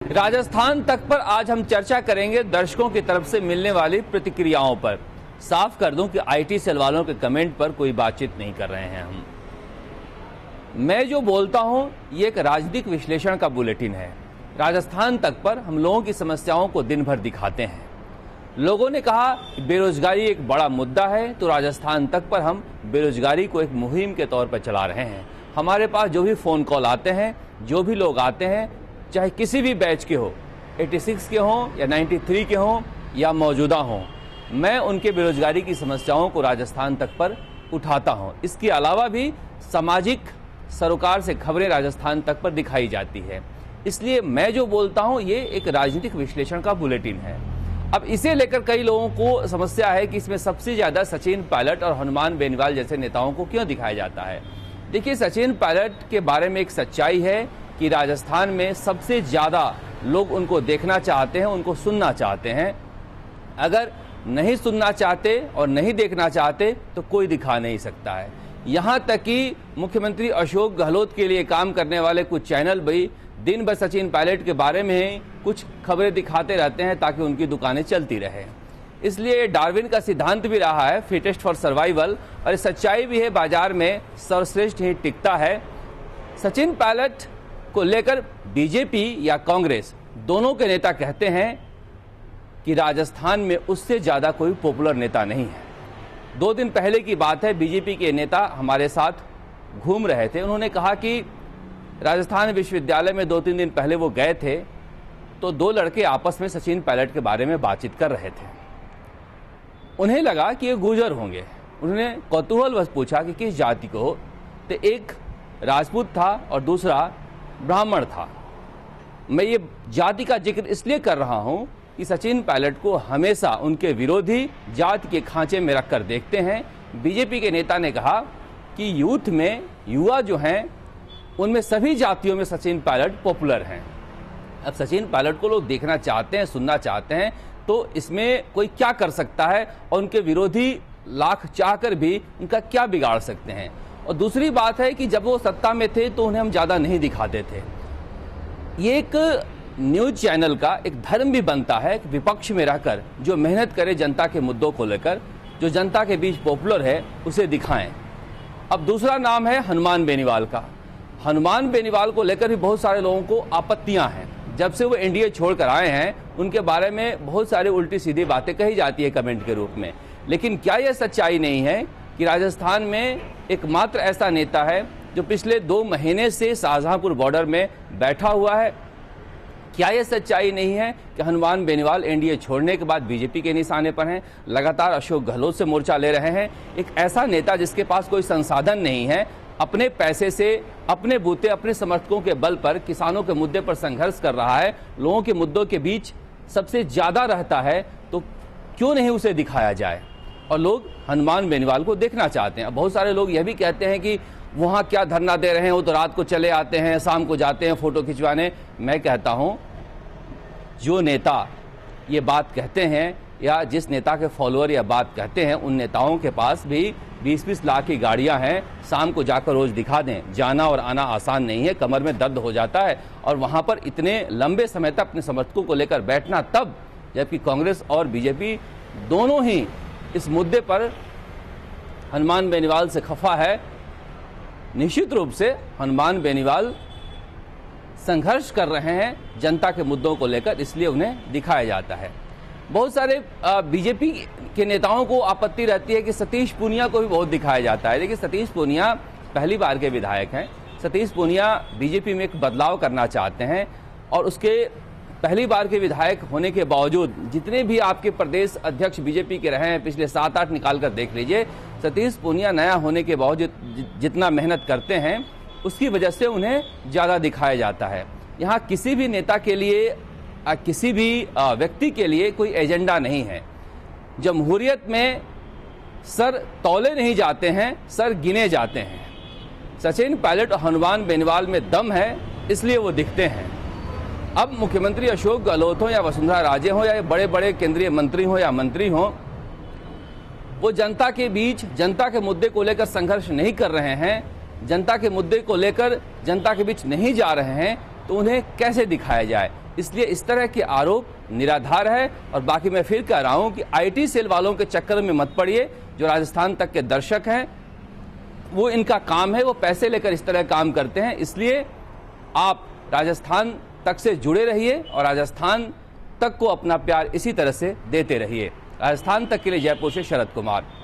राजस्थान तक पर आज हम चर्चा करेंगे दर्शकों की तरफ से मिलने वाली प्रतिक्रियाओं पर। साफ कर दूं कि आईटी सेल वालों के कमेंट पर कोई बातचीत नहीं कर रहे हैं हम। मैं जो बोलता हूं ये एक राजनीतिक विश्लेषण का बुलेटिन है। राजस्थान तक पर हम लोगों की समस्याओं को दिन भर दिखाते हैं। लोगों ने कहा कि बेरोजगारी एक बड़ा मुद्दा है, तो राजस्थान तक पर हम बेरोजगारी को एक मुहिम के तौर पर चला रहे हैं। हमारे पास जो भी फोन कॉल आते हैं, जो भी लोग आते हैं, चाहे किसी भी बैच के हो, 86 के हों या 93 के हों या मौजूदा हों, मैं उनके बेरोजगारी की समस्याओं को राजस्थान तक पर उठाता हूं। इसके अलावा भी सामाजिक सरोकार से खबरें राजस्थान तक पर दिखाई जाती है। इसलिए मैं जो बोलता हूं ये एक राजनीतिक विश्लेषण का बुलेटिन है। अब इसे लेकर कई लोगों को समस्या है कि इसमें सबसे ज्यादा सचिन पायलट और हनुमान बेनीवाल जैसे नेताओं को क्यों दिखाया जाता है। देखिए, सचिन पायलट के बारे में एक सच्चाई है कि राजस्थान में सबसे ज्यादा लोग उनको देखना चाहते हैं, उनको सुनना चाहते हैं। अगर नहीं सुनना चाहते और नहीं देखना चाहते तो कोई दिखा नहीं सकता है। यहां तक कि मुख्यमंत्री अशोक गहलोत के लिए काम करने वाले कुछ चैनल भी दिन भर सचिन पायलट के बारे में कुछ खबरें दिखाते रहते हैं ताकि उनकी दुकानें चलती रहे। इसलिए डार्विन का सिद्धांत भी रहा है, फिटेस्ट फॉर सर्वाइवल, और सच्चाई भी है, बाजार में सर्वश्रेष्ठ ही टिकता है। सचिन पायलट को लेकर बीजेपी या कांग्रेस दोनों के नेता कहते हैं कि राजस्थान में उससे ज्यादा कोई पॉपुलर नेता नहीं है। 2 दिन पहले की बात है, बीजेपी के नेता हमारे साथ घूम रहे थे। उन्होंने कहा कि राजस्थान विश्वविद्यालय में 2-3 दिन पहले वो गए थे तो 2 लड़के आपस में सचिन पायलट के बारे में बातचीत कर रहे थे। उन्हें लगा कि ये गुर्जर होंगे। उन्होंने कौतूहलवश पूछा कि किस जाति को हो, तो एक राजपूत था और दूसरा ब्राह्मण था। मैं ये जाति का जिक्र इसलिए कर रहा हूं कि सचिन पायलट को हमेशा उनके विरोधी जाति के खांचे में रखकर देखते हैं। बीजेपी के नेता ने कहा कि यूथ में युवा जो हैं उनमें सभी जातियों में सचिन पायलट पॉपुलर हैं। अब सचिन पायलट को लोग देखना चाहते हैं, सुनना चाहते हैं, तो इसमें कोई क्या कर सकता है और उनके विरोधी लाख चाहकर भी उनका क्या बिगाड़ सकते हैं। और दूसरी बात है कि जब वो सत्ता में थे तो उन्हें हम ज्यादा नहीं दिखाते थे। ये एक न्यूज चैनल का एक धर्म भी बनता है कि विपक्ष में रहकर जो मेहनत करे जनता के मुद्दों को लेकर, जो जनता के बीच पॉपुलर है, उसे दिखाएं। अब दूसरा नाम है हनुमान बेनीवाल का। हनुमान बेनीवाल को लेकर भी बहुत सारे लोगों को आपत्तियां हैं। जब से वो एनडीए छोड़कर आए हैं उनके बारे में बहुत सारी उल्टी सीधी बातें कही जाती है कमेंट के रूप में। लेकिन क्या यह सच्चाई नहीं है कि राजस्थान में एकमात्र ऐसा नेता है जो पिछले 2 महीने से शाहजहांपुर बॉर्डर में बैठा हुआ है? क्या यह सच्चाई नहीं है कि हनुमान बेनीवाल एनडीए छोड़ने के बाद बीजेपी के निशाने पर हैं, लगातार अशोक गहलोत से मोर्चा ले रहे हैं? एक ऐसा नेता जिसके पास कोई संसाधन नहीं है, अपने पैसे से, अपने बूते, अपने समर्थकों के बल पर किसानों के मुद्दे पर संघर्ष कर रहा है, लोगों के मुद्दों के बीच सबसे ज्यादा रहता है, तो क्यों नहीं उसे दिखाया जाए? और लोग हनुमान बेनीवाल को देखना चाहते हैं। बहुत सारे लोग यह भी कहते हैं कि वहां क्या धरना दे रहे हैं, वो तो रात को चले आते हैं, शाम को जाते हैं फोटो खिंचवाने। मैं कहता हूं जो नेता ये बात कहते हैं या जिस नेता के फॉलोअर या बात कहते हैं, उन नेताओं के पास भी 20-20 लाख की गाड़ियां हैं। शाम को जाकर रोज दिखा दें। जाना और आना आसान नहीं है, कमर में दर्द हो जाता है, और वहां पर इतने लंबे समय तक अपने समर्थकों को लेकर बैठना तब, जबकि कांग्रेस और बीजेपी दोनों ही इस मुद्दे पर हनुमान बेनीवाल से खफा है। निश्चित रूप से हनुमान बेनीवाल संघर्ष कर रहे हैं जनता के मुद्दों को लेकर, इसलिए उन्हें दिखाया जाता है। बहुत सारे बीजेपी के नेताओं को आपत्ति रहती है कि सतीश पूनिया को भी बहुत दिखाया जाता है। देखिए, सतीश पूनिया पहली बार के विधायक हैं। सतीश पूनिया बीजेपी में एक बदलाव करना चाहते हैं, और उसके पहली बार के विधायक होने के बावजूद जितने भी आपके प्रदेश अध्यक्ष बीजेपी के रहे हैं, पिछले 7-8 निकाल कर देख लीजिए, सतीश पूनिया नया होने के बावजूद जितना मेहनत करते हैं उसकी वजह से उन्हें ज्यादा दिखाया जाता है। यहाँ किसी भी नेता के लिए, किसी भी व्यक्ति के लिए कोई एजेंडा नहीं है। जमहूरियत में सर तौले नहीं जाते हैं, सर गिने जाते हैं। सचिन पायलट और हनुमान बेनीवाल में दम है, इसलिए वो दिखते हैं। अब मुख्यमंत्री अशोक गहलोत हो या वसुंधरा राजे हो या बड़े बड़े केंद्रीय मंत्री हो या मंत्री हो, वो जनता के बीच जनता के मुद्दे को लेकर संघर्ष नहीं कर रहे हैं, जनता के मुद्दे को लेकर जनता के बीच नहीं जा रहे हैं, तो उन्हें कैसे दिखाया जाए। इसलिए इस तरह के आरोप निराधार है। और बाकी मैं फिर कह रहा हूं कि आईटी सेल वालों के चक्कर में मत पड़िए। जो राजस्थान तक के दर्शक हैं, वो इनका काम है, वो पैसे लेकर इस तरह काम करते हैं। इसलिए आप राजस्थान तक से जुड़े रहिए और राजस्थान तक को अपना प्यार इसी तरह से देते रहिए। राजस्थान तक के लिए जयपुर से शरद कुमार।